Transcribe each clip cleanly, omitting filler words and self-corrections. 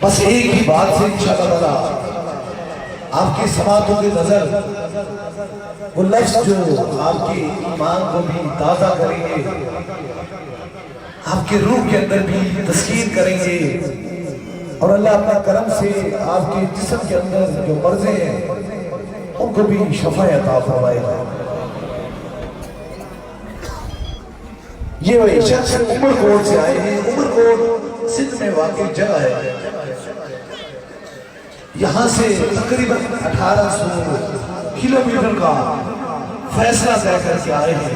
بس ایک ہی بات سے انشاءاللہ تعالی آپ کی سماعتوں کی نظر وہ لفظ جو آپ کی ایمان کو بھی تازہ کریں گے، آپ کی روح کے اندر بھی تسکین کریں گے، اور اللہ اپنا کرم سے آپ کے جسم کے اندر جو مرضے ہیں ان کو بھی شفا عطا فرمائے گا۔ یہ وہ شخص عمر کوٹ سے آئے ہیں۔ عمر کوٹ سندھ میں واقع جگہ ہے، یہاں سے تقریباً 1800 کلومیٹر کا فیصلہ طے کر کے آئے ہیں،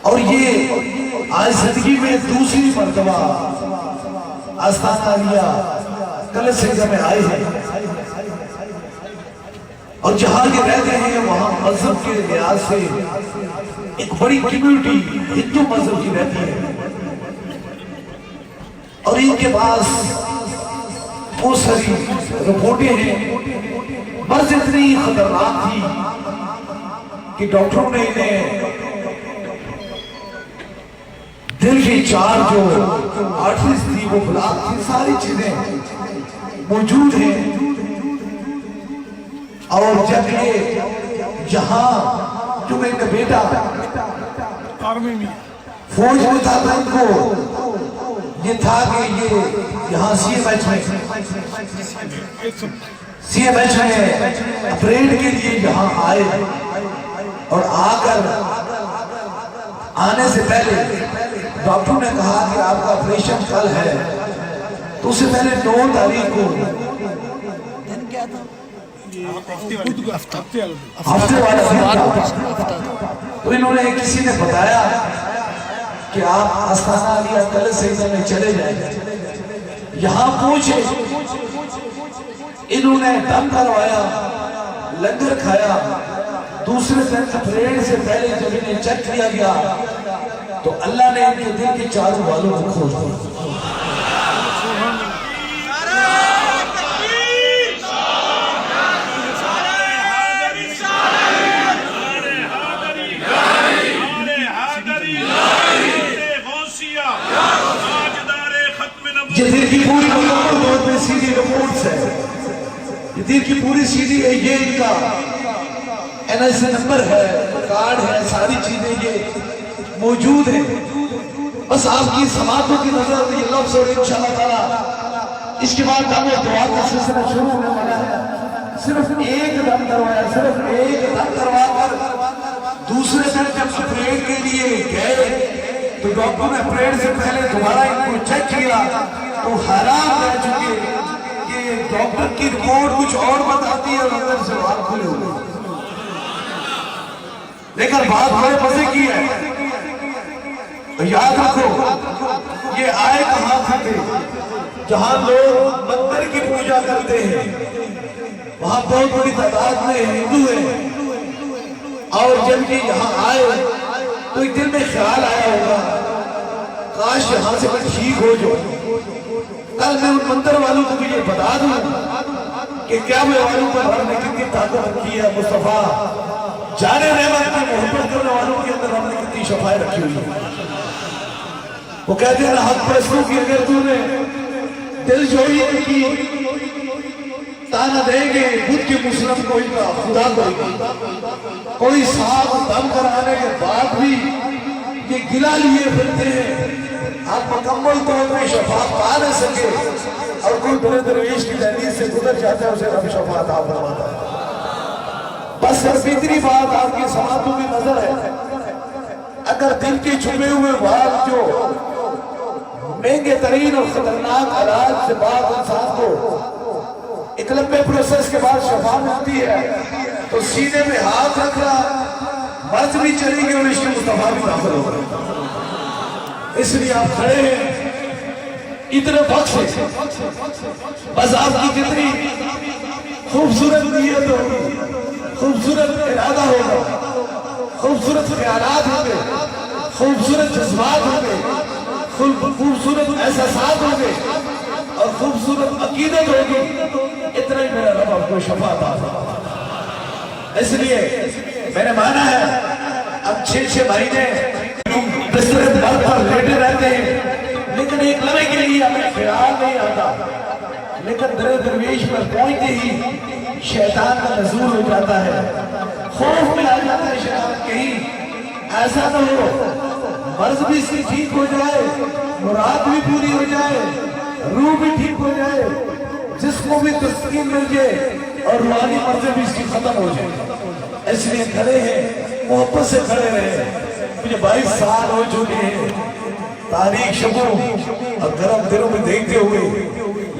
اور یہ آج زندگی میں دوسری مرتبہ آستانہ عالیہ کلش سنگھ میں آئے ہیں، اور جہاں یہ رہتے ہیں وہاں مذہب کے لحاظ سے ایک بڑی کمیونٹی ہندو مذہب کی رہتی ہے، اور ان کے پاس بہت ساری رپورٹیں ہیں۔ مرض اتنی خطرناک تھی کہ ڈاکٹروں نے انہیں دل کی چار جو آرٹریز تھی وہ بلاک تھی، ساری چیزیں موجود ہیں، اور جب یہ یہاں کیونکہ ان کا بیٹا فوج میں تھا تو ان کو یہ تھا کہ یہ یہاں سی ایم ایچ میں اپریڈ کے لیے یہاں آئے، اور آ کر آنے سے پہلے ڈاکٹر نے کہا کہ آپ کا آپریشن کل ہے، تو اس سے پہلے 9 تاریخ کو ہفتے والا دن تھا، تو انہوں نے کسی نے بتایا کہ آپ آستانہ عالیہ کلش سنگھ میں چلے جائیں۔ یہاں پہنچے، انہوں نے دم کروایا، لنگر کھایا، دوسرے دن اپریڈ سے پہلے جب انہیں چیک کیا گیا تو اللہ نے ان کے دل کے چاروں والوں کو کھول دیا۔ یہ دل کی پوری مکمل طور پہ سیدھی رپورٹس ہے، یہ دل کی پوری سیدھی ہے، یہ ان کا NIC نمبر ہے، کارڈ ہے، ساری چیزیں یہ موجود ہیں۔ بس آپ کی سماعتوں کی نظر یہ لفظ، اور انشاءاللہ تعالی اس کے بعد ہم دعا کا سلسلہ شروع ہونے والا ہے۔ صرف ایک دم کروایا، صرف ایک دم کروا کر دوسرے دن جب اپریڈ کے لیے گئے تو ڈاکٹر نے اپریڈ سے پہلے دوبارہ ان کو چیک کیا تو حیران رہ چکے کہ ڈاکٹر کی رپورٹ کچھ اور بتاتی ہے اور اندر سے بات کھلے ہوئے، لیکن بات بڑے مزے کی ہے۔ یاد رکھو یہ آئے کہاں تھے؟ جہاں لوگ مندر کی پوجا کرتے ہیں وہاں بہت بڑی تعداد میں ہندو ہیں، اور جب یہ یہاں آئے تو ایک دل میں خیال آیا ہوگا کاش یہاں سے میں ٹھیک ہو جاؤں، کل میں ان مندر والوں کو بھی یہ بتا دوں کہ کیا میں والوں پر ہم نے کتنی طاقت رکھی ہے، مصطفیٰ جانے رحمت میں محبت کرنے والوں کے اندر ہم نے کتنی شفاعت رکھی ہوئی ہے۔ وہ کہتے ہیں حق پرستوں کی اگر تو نے دل جوئی کی تانا دیں گے بدھ کے مسلم کوئی کا خدا کوئی کا، کوئی صاحب دم کرانے کے بعد بھی یہ گلا لیے پھرتے ہیں، آپ مکمل طور میں شفاعت پا نہ سکے، اور کوئی بڑے درویش کی دہلیز سے گزر جاتا ہے اسے رب شفاعت آپ فرماتا ہے۔ بس اتنی بات آپ کی سماعتوں کی نظر ہے، اگر دل کے چھپے ہوئے بات جو مہنگے ترین اور خطرناک علاج سے بعد انسان کو ایک لمبے پروسیس کے بعد شفا ملتی ہے تو سینے میں ہاتھ رکھنا، مرض بھی چلیں گے اور عشق مصطفیٰ بھی داخل ہوگا۔ اس لیے آپ کھڑے ہیں اتنے بخش ہیں، بس آپ کی جتنی خوبصورت نیت ہوگی، خوبصورت ارادہ ہوگا، خوبصورت خیالات ہوں گے، خوبصورت جذبات ہوں گے، خوبصورت احساسات ہوں گے، اور خوبصورت عقیدت ہوگی، اتنا ہی میرا رب آپ کو شفا عطا فرمائے۔ اس لیے میں نے مانا ہے اب 6 مہینے بستر پر لیٹے رہتے ہیں، لیکن ایک لمحے کے لیے ہمیں خیال نہیں آتا، لیکن در درویش پر پہنچتے ہی شیطان کا نزول ہو جاتا ہے، خوف میں آ جاتا ہے شیطان کہیں ایسا نہ ہو مرض بھی اس کی ٹھیک ہو جائے، مراد بھی پوری ہو جائے، روح بھی ٹھیک ہو جائے، جس کو بھی تسکین مل جائے اور روحانی مرضیں بھی اس کی ختم ہو جائے۔ اس لیے کھڑے ہیں، محبت سے کھڑے رہے۔ مجھے 22 سال ہو چکے ہیں تاریخ شبوں اور گرم دنوں میں دیکھتے ہوئے،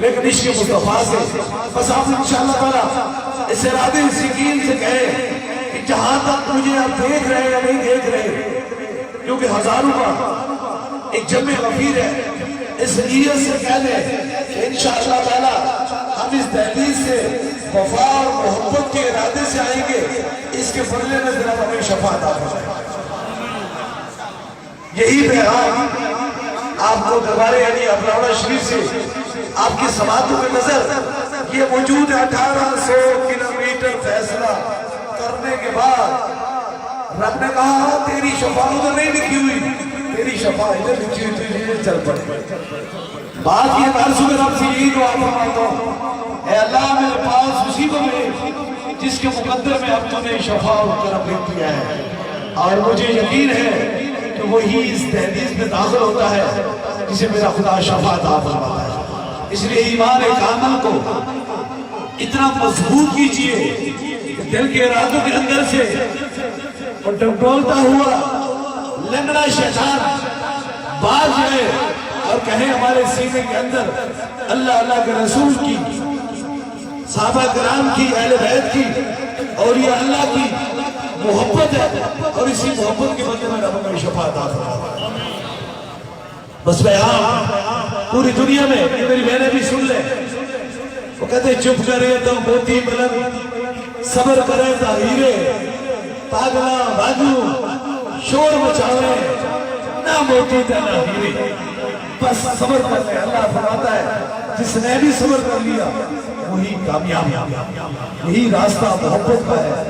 لیکن عشق مصطفیٰ سے بس آپ انشاءاللہ تعالیٰ اس ارادے سکین سے کہے کہ جہاں تک مجھے آپ دیکھ رہے ہیں یا نہیں دیکھ رہے، کیونکہ ہزاروں کا ایک جمع غفیر ہے، اس نیت سے کہہ دیں کہ انشاءاللہ تعالیٰ ہم اس دہلیز سے وفا اور محبت کے ارادے سے آئیں گے، اس کے بدلے میں ذرا ہمیں شفاعت عطا فرمائے۔ یہی پیغام آپ کو دربار علی ابراڑہ شریف سے آپ کی سماعتوں میں نظر یہ موجود ہے۔ 1800 کلومیٹر فیصلہ کرنے کے بعد رب نے کہا تیری شفاعت ادھر نہیں لکھی ہوئی، تیری شفاعت ادھر لکھی ہوئی، تجھے چل پڑے۔ بات یہ مرسو میں رب سے یہی دعا فرماتا ہوں، اے اللہ میرے پاس اسی کو میں جس کے مقدر میں اب تو نے شفاعت کرم لکھ دیا ہے، اور مجھے یقین ہے کہ وہی اس دہلیز میں داخل ہوتا ہے جسے میرا خدا شفاعت عطا فرماتا ہے۔ اس لیے ایمان کامل کو اتنا مضبوط کیجئے کہ دل کے ارادوں کے اندر سے اور ڈگڈولتا ہوا لنگڑا شیطان باز جائے اور کہیں ہمارے سینے کے اندر اللہ اللہ کے رسول کی، صحابہ کرام کی، اہل بیت کی، اولیاء اللہ کی محبت ہے، اور اسی محبت کے بدلے میں رب ہمیں شفاعت عطا فرمائے۔ بس پیغام پوری دنیا میں، یہ میری بہنیں بھی سن لیں، وہ کہتے ہیں چپ کرے تو موتی ملک، صبر کرے تو ہیرے، پاگلا بازو شور مچاوے، نہ موتی تھا نہ ہیرے، بس صبر کر لے۔ اللہ فرماتا ہے جس نے بھی صبر کر لیا وہی کامیاب ہے۔ یہی راستہ محبت کا ہے،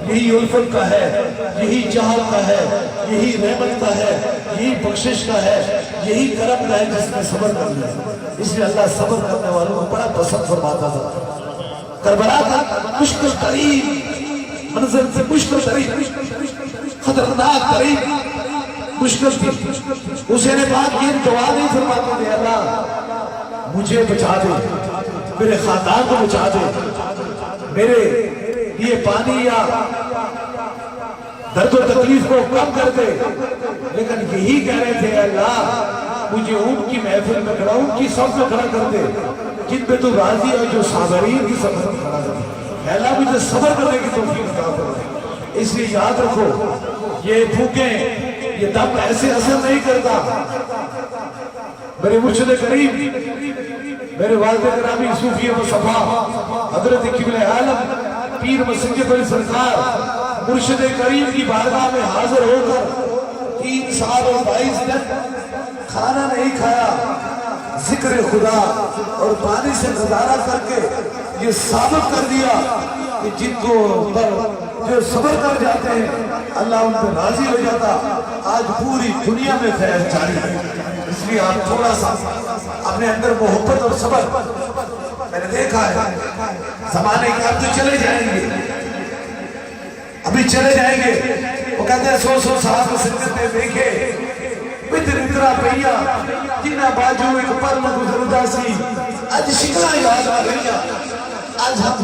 یہی الفت کا ہے، یہی چاہت کا ہے، یہی رحمت کا ہے، یہی بخشش کا ہے، یہی کرم کا ہے جس نے صبر کر لیا۔ اس لیے اللہ صبر کرنے والوں کو بڑا پسند فرماتا تھا۔ کربلا کا مشکل ترین منزل سے مشکل ترین، خطرناک ترین مشکل تھی، حسین پاک یہ دعا نہیں فرماتے تھے اللہ مجھے بچا دے، میرے خاندان کو بچا دے، میرے یہ پانی یا درد و تکلیف کو کم کر دے، لیکن یہی کہہ رہے تھے اللہ مجھے اونٹ کی محفل میں کھڑا، اونٹ کی صف میں کھڑا کر دے جن پہ تو راضی ہے، جو صابرین کی صف میں کھڑا کر دے۔ اللہ مجھے صبر کرنے کی توفیق عطا فرمائے۔ اس لیے یاد رکھو یہ بھوکیں، یہ دم ایسے اثر نہیں کرتا۔ میرے مرشد کریم، میرے والد گرامی صوفی مصطفیٰ حضرت قبلہ عالم پیر مسجد علی سرکار مرشد کریم کی بارگاہ میں حاضر ہو کر 3 سال اور 22 دن کھانا نہیں کھایا، ذکر خدا اور پانی سے گزارا کر کے یہ ثابت کر دیا کہ جن کو جو صبر کر جاتے ہیں اللہ ان پہ راضی ہو جاتا۔ آج پوری دنیا میں خیر جاری ہے۔ اس لیے آپ تھوڑا سا اپنے اندر محبت اور صبر، میں نے دیکھا ہے زمانے کے اب تو چلے جائیں گے، ابھی چلے جائیں گے، وہ کہتے ہیں 100 صحابہ سنت نے دیکھے پتر اترا پہیا جنہ باجو ایک پل گزردہ سی، آج شکلہ یاد آ رہی ہے۔ آج ہم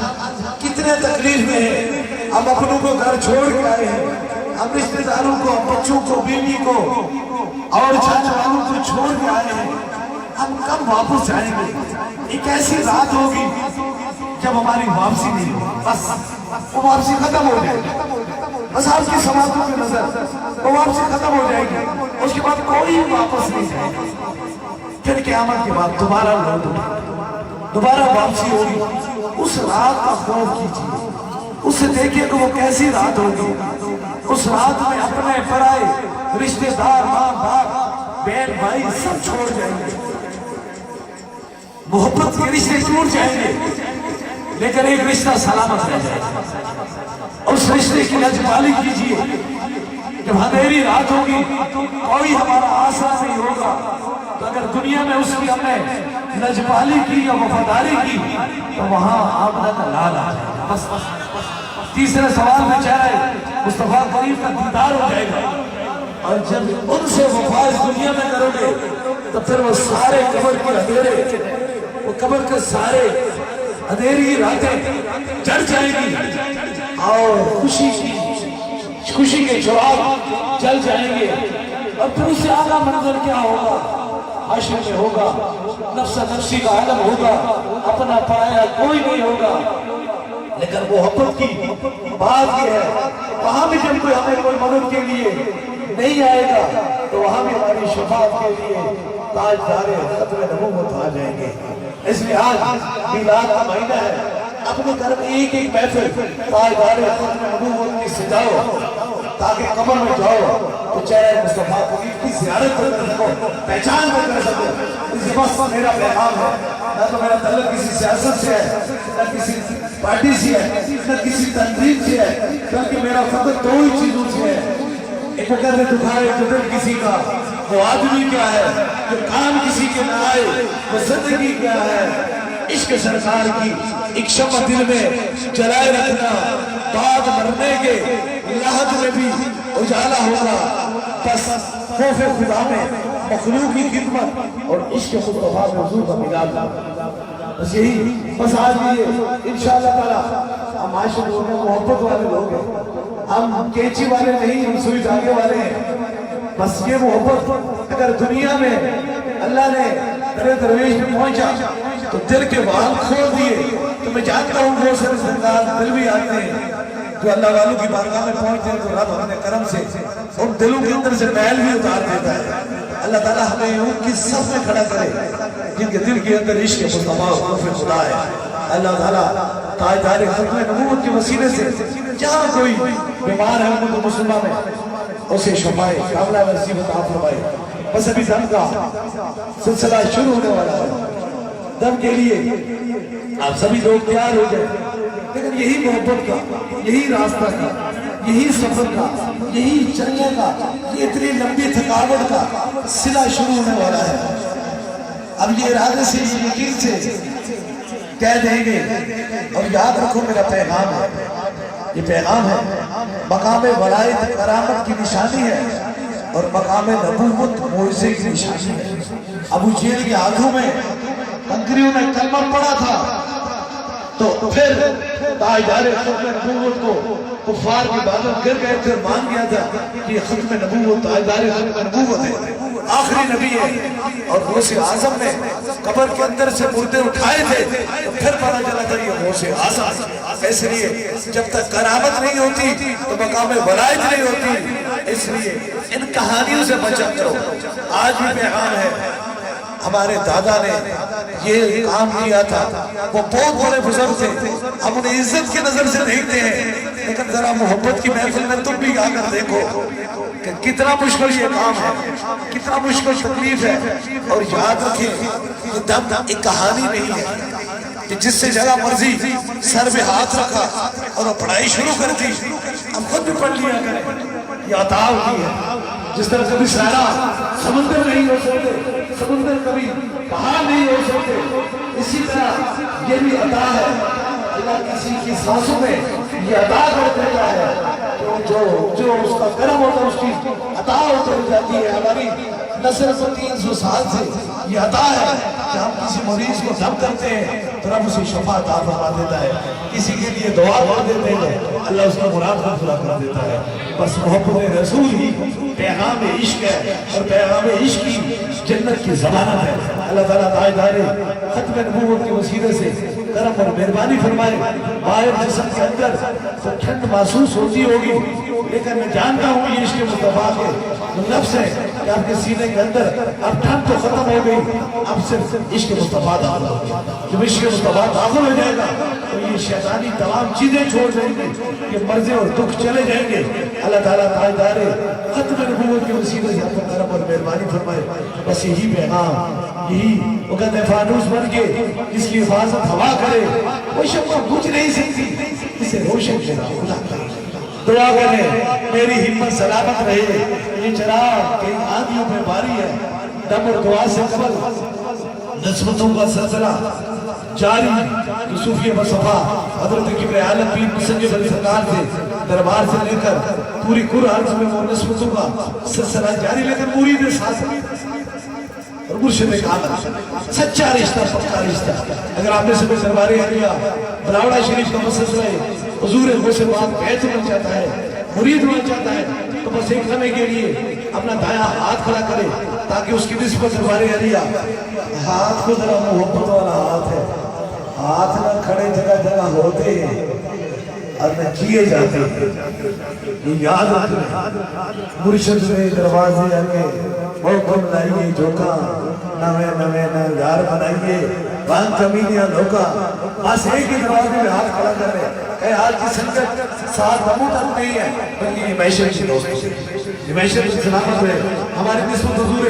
کتنے تکلیف میں ہیں، ہم اپنوں کو گھر چھوڑ کے آئے ہیں، ہم رشتہ داروں کو، بچوں کو، بیوی کو اور چاچا والوں کو چھوڑ کے آئے ہیں۔ ہم کب واپس جائیں گے؟ ایک ایسی رات ہوگی جب ہماری واپسی نہیں ہوگی، بس وہ واپسی ختم ہو جائے گی، بس آپ کی سماعتوں کی نظر وہ واپسی ختم ہو جائے گی، اس کے بعد کوئی واپس نہیں جائے گا۔ پھر قیامت کے بعد دوبارہ لوٹ ہوگی، دوبارہ واپسی ہوگی۔ اس رات کا خوف کیجیے، اس سے دیکھیے کہ وہ کیسی رات ہوگی۔ اس رات میں اپنے پرائے رشتہ دار، ماں باپ، بہن بھائی سب چھوڑ جائیں گے، محبت کے رشتے ٹوٹ جائیں گے، لیکن ایک رشتہ سلامت رہ جائے گا۔ اس رشتے کی لجپالی کیجیے۔ جب اندھیری رات ہوگی، کوئی ہمارا آسرا نہیں ہوگا، تو اگر دنیا میں اس کی ہم نے لجپالی کی یا وفاداری کی تو وہاں آمنہ کا لال آ جائے گا. بس تیسرے سوال میں چاہے مصطفیٰ کریم کا دیدار ہو جائے گا. اور جب ان سے وفا اس دنیا میں کرو گے تو پھر وہ سارے قبر کے اندھیرے، وہ قبر کے سارے اندھیری راتیں جڑ جائیں گی اور خوشی کے چراغ جل جائیں گے. اور پھر اس سے آگا منظر کیا ہوگا؟ حشر میں ہوگا، نفس نفسی کا عالم ہوگا، اپنا پرایا کوئی نہیں ہوگا. لیکن محبت کی بات یہ ہے وہاں بھی جب کوئی ہمیں کوئی مدد کے لیے نہیں آئے گا تو وہاں بھی ہماری شفاعت کے لیے تاجدار ختم نبوت آ جائیں گے. اس لیے آج میلاد کا مہینہ ہے، اپنے گھر میں ایک ایک محفل تاجدار ختم نبوت کی سجاؤ تاکہ قبر میں جاؤ تو چہرے مصطفیٰ کی زیارت کر سکو، پہچان کر سکو. اس بس میرا پیغام ہے، نہ تو میرا تعلق کسی سیاست سے ہے، نہ کسی پارٹی سے ہے، نہ کسی تنظیم سے ہے، بلکہ میرا فقط دو ہی چیزوں سے ہے. ایک اگر دکھائے تو دل کسی کا وہ آدمی کیا ہے، جو کام کسی کے نہ آئے وہ زندگی کیا ہے. عشق سرکار کی ایک شمع دل میں جلائے رکھنا، بعد مرنے کے لحظ میں بھی اجالا ہوگا. بس خوف خدا میں مخلوق کی خدمت اور عشق مصطفیٰ میں حضور کا ملاد. بس یہی، بس آج بھی انشاءاللہ تعالی ہم عاشق لوگ ہیں، محبت والے لوگ ہیں، ہم کینچی والے نہیں، ہم سوئی دھاگے والے ہیں. بس یہ محبت اگر دنیا میں اللہ نے میرے درویش میں پہنچا تو دل کے وال کھول دیے تو میں جانتا ہوں وہ سر زندان دل بھی آتے ہیں جو اللہ والوں کی بارگاہ میں پہنچتے ہیں تو رب اپنے کرم سے ان دلوں کے اندر سے میل بھی اتار دیتا ہے. اللہ تعالیٰ ہمیں ان کی صف میں کھڑا کرے جن کے دل کے اندر عشق مصطفیٰ و خوف خدا ہے. اللہ تعالیٰ تاجدار ختم نبوت کے وسیلے سے جہاں کوئی بیمار ہے امت مسلمہ میں اسے شفائے کاملہ نصیب عطا فرمائے. بس ابھی دم کا سلسلہ شروع ہونے والا ہے. دم کے لیے آپ سبھی لوگ تیار ہو جائیں. لیکن یہی محبت کا، یہی راستہ کا، یہی سفر کا، یہی چلنے کا، یہ اتنی لمبی تھکاوٹ کا سلسلہ شروع ہونے والا ہے. اب یہ ارادے سے یقین سے کہہ دیں گے اور یاد رکھو میرا پیغام ہے، یہ پیغام ہے مقام ولایت کرامت کی نشانی ہے اور مقام نبوت معجزے کی نشانی ہے. ابو جہل کے ہاتھوں میں کنکریوں نے کلمہ پڑا تھا تو پھر تاجدار ختم نبوت کو کفار کی باتوں گر گئے پھر مان گیا تھا کہ یہ ختم نبوت تاجدار ختم نبوت ہے، آخری نبی ہے. اور غوث اعظم نے قبر کے اندر سے مردے اٹھائے تھے تو پھر پتا چلا تھا یہ غوث اعظم. اس لیے جب تک کرامت نہیں ہوتی تو مقام ولایت نہیں ہوتی. اس لیے ان کہانیوں سے بچا کرو. آج بھی پیغام ہے، ہمارے دادا نے یہ کام کیا تھا، وہ بہت بڑے بزرگ تھے، ہم انہیں عزت کی نظر سے دیکھتے ہیں لیکن ذرا محبت کی محفل میں تم بھی آ کر دیکھو کہ کتنا مشکل یہ کام ہے، کتنا مشکل تکلیف ہے. اور یاد رکھیں یہ دم ایک کہانی نہیں ہے کہ جس سے جگہ مرضی سر پہ ہاتھ رکھا اور وہ پڑھائی شروع کر دی. اب خود بھی پڑھ لیا کریں، یہ عطا ہوتی ہے. جس طرح کبھی سارا سمندر نہیں ہو سکتے، سمندر کبھی پہاڑ نہیں ہو سکتے، اسی طرح یہ بھی عطا ہے. اللہ کسی کی سانسوں میں یہ عطا کر دیتا ہے، جو اس کا کرم ہوتا ہے اس کی عطا ہوتا ہو جاتی ہے. ہماری نسل کو 300 سال سے یہ عطا ہے کہ ہم کسی مریض کو دم کرتے ہیں تو رب اسے شفا عطا فرما دیتا ہے. کسی کے لیے دعا کر دیتے ہیں اللہ اس کا مراد پورا کر دیتا ہے. بس محبت رسول ہی پیغام عشق ہے اور پیغام عشق کی جنت کی ضمانت ہے. اللہ تعالیٰ تاجدار ختم نبوت کے وسیلے سے کرم اور مہربانی فرمائے. باہر جسم کے اندر تو ٹھنڈ محسوس ہوتی ہوگی لیکن میں جانتا ہوں یہ عشق مصطفیٰ کے جو نفس ہے کہ آپ کے سینے کے اندر اب ٹھنڈ تو ختم ہو گئی، اب صرف عشق مصطفیٰ داخل ہو گیا. جب عشق مصطفیٰ داخل ہو جائے گا تو یہ شیطانی تمام چیزیں چھوڑ دیں گے، یہ مرضی اور دکھ چلے جائیں گے. اللہ تعالیٰ تاجدار ختم نبوت کے وسیلے سے اپنا کرم اور مہربانی فرمائے. بس یہی پیغام، یہی وہ کہتے ہیں فانوس بن کے جس کی حفاظت ہوا کرے وہ شمع بجھ نہیں سکتی، اسے روشن خدا کرے. دعا کریں میری ہمت سلامت رہے، یہ چراغ کئی آندھیوں میں باری ہے دم اور دعا سے قبل نسبتوں کا سلسلہ جاری صوفی مصطفیٰ حضرت کبر عالم پیر مسنجد علی سرکار سے دربار سے لے کر پوری قرآن میں وہ نسبتوں کا سلسلہ جاری، لیکن مرید ساتھ اور مرشد کامل سچا رشتہ، پکا رشتہ۔ اگر آپ نے سب دربار عالیہ بلاوڑا شریف کا مسلسلہ ہے، حضور غوث پاک بیعت ہونا چاہتا ہے، مرید ہونا چاہتا ہے، تو بس ایک لمحے کے لیے اپنا دایاں ہاتھ کھڑا کرے تاکہ اس کی نسبت دربار عالیہ۔ ہاتھ کو ذرا محبت والا ہاتھ ہے، ہاتھ نہ کھڑے جگہ جگہ ہوتے ہیں اور نہ کیے جاتے ہیں، یہ یاد رکھیں۔ مرشد میں دروازے آگے موقع بنائیے جھوکا، نوے نوے نوے یار بنائیے وہاں کمینیاں لوکا، بس ایک ہی دروازے میں ہاتھ کھڑا کر رہے ہیں۔ آج کی سنگت ساتھ دموں تک نہیں ہے، بلکہ یہ معیشت کی دوست ہے، یہ معیشت کی سلامت ہے، ہماری نسبت حضور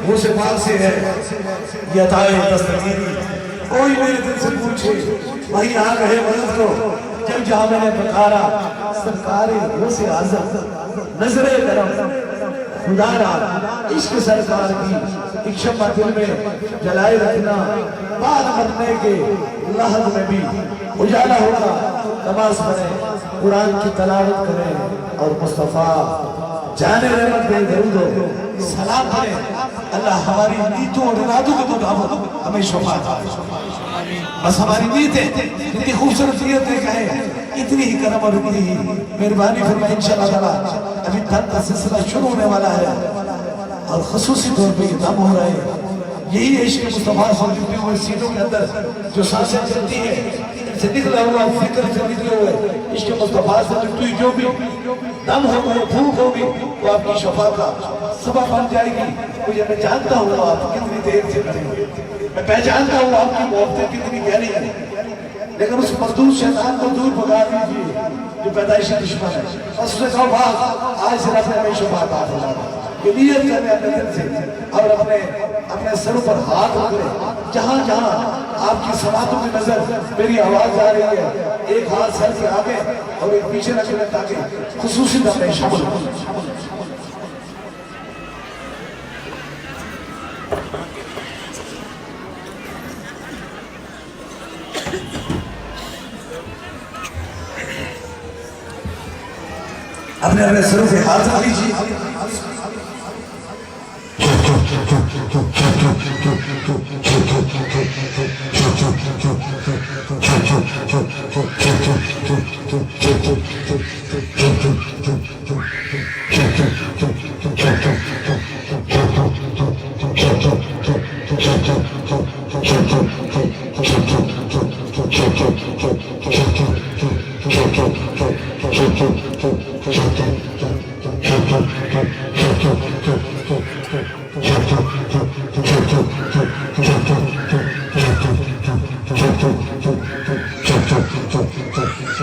غوث پاک سے ہے، یہ عطائے دستگیری۔ کوئی میرے دل سے پوچھے وہی آ گئے مدد کو، جب جہاں میں نے پکارا سرکار غوث اعظم، نظر کرم خدا را عشق سرکار کی ایک شمع دل میں جلائے رکھنا، بعد مرنے کے لحظ میں بھی اجالا ہوگا، نماز پڑھیں، قرآن کی تلاوت کریں اور مصطفیٰ جان رحمت بے درود سلام پڑھیں۔ اللہ ہماری نیتوں اور ارادوں کے مطابق ہمیں شفاعت دے، بس ہماری نیتیں اتنی خوبصورت نیتیں کہیں، اتنی ہی کرم اور اتنی ہی مہربانی فرمائیں انشاءاللہ تعالیٰ۔ ابھی دم کا سلسلہ شروع ہونے والا ہے اور خصوصی طور پہ یہ دم ہو رہا ہے، یہی عشق مصطفیٰ سے جڑے ہوئے سینوں کے اندر جو سانسیں چلتی ہیں، ان سے نکلا ہوا فکر سے نکلے ہوئے عشق مصطفیٰ سے جڑتی ہوئی جو بھی دم ہوگا، بھوک ہوگی، وہ آپ کی شفا کا سبب بن جائے گی۔ مجھے میں جانتا ہوں آپ کتنی دیر سے کریں گے، میں پہچانتا ہوں آپ کی محبتیں کتنی گہری ہیں، لیکن اس مردود شیطان کو دور بھگا دیجیے جو پیدائشی دشمن ہے، اور اس نے کہا بھاگ آج سے رب نے ہمیں شفا عطا فرما دی۔ یہ نیت کرنے اپنے دل سے اور اپنے سروں پر ہاتھ رکھ لیں، جہاں جہاں آپ کی سماعتوں کی نظر میری آواز آ رہی ہے، ایک ہاتھ سر کے آگے اور ایک پیچھے رکھ لیں تاکہ خصوصی دم میں شامل ہو۔ اپنے سروں پہ ہاتھ رکھ لیجیے۔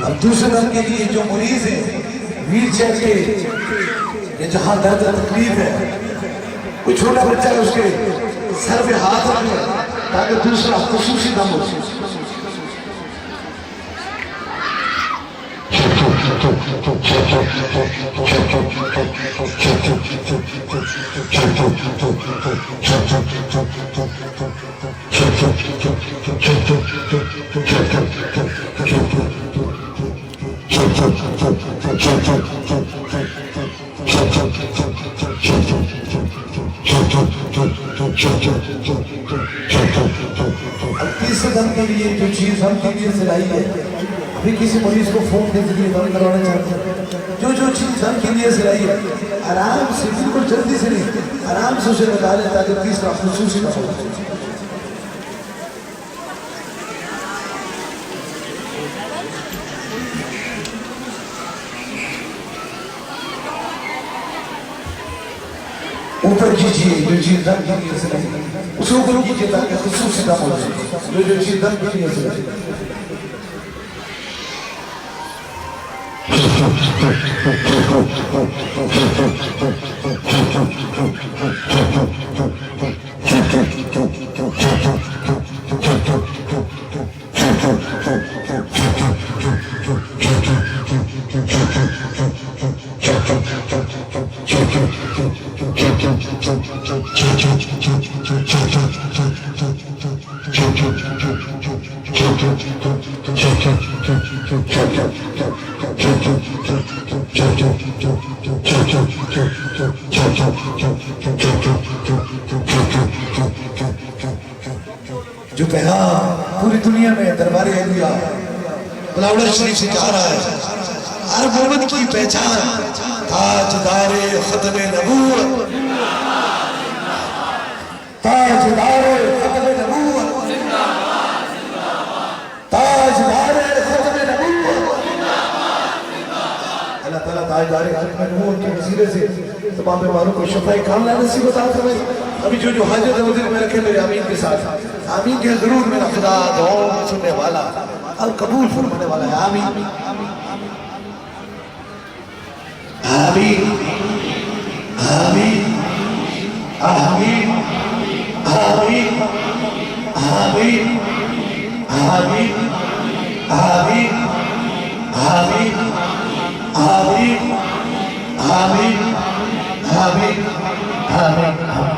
اب دوسرے دم کے لیے جو مریض ہے ویل چیئر کے جہاں درد تکلیف ہے، کوئی چھوٹا بچہ ہے اس کے سر پہ ہاتھ رکھے تاکہ دوسرا خصوصی دم ہو۔ تیسرے دم کے لیے جو چیز ہم کے لیے سلائی ہے، ابھی کسی مریض کو فون کے ذریعے دم کروانا چاہتے ہیں، جو چیز ہم کے لیے سلائی ہے آرام سے، بالکل جلدی سے نہیں، آرام سے اسے بتا لیں تاکہ تیسرا خصوصی دم ہو۔ اوپر کیجیے جو چیز دم کے لیے سلائی ہے، اسے اوپر کیجیے تاکہ خصوصی دم ہو جائے، جو چیز دم کے لیے سلائی ہے۔ جو پیغام پوری دنیا میں دربار اولیاء بلاوڑ شریف سے جا رہا ہے، ہر مومن کی پہچان تاجدار ختم نبوت، تاجدار ختم نبوت، تاجدار ختم نبوت۔ اللہ تعالیٰ تاجدار ختم نبوت کے وسیلے سے تمام بیماروں کو شفاء کاملہ نصیب عطا فرمائے۔ ابھی جو حاجت ہے وہ دل میں رکھے میرے آمین کے ساتھ، آمین کے ضرور میرا خدا دعاؤں سننے والا اور قبول فرمانے والا ہے۔ آمین آمین آمین آمین آمین آمین آمین آمین آمین آمین آمین آمین آمین آمین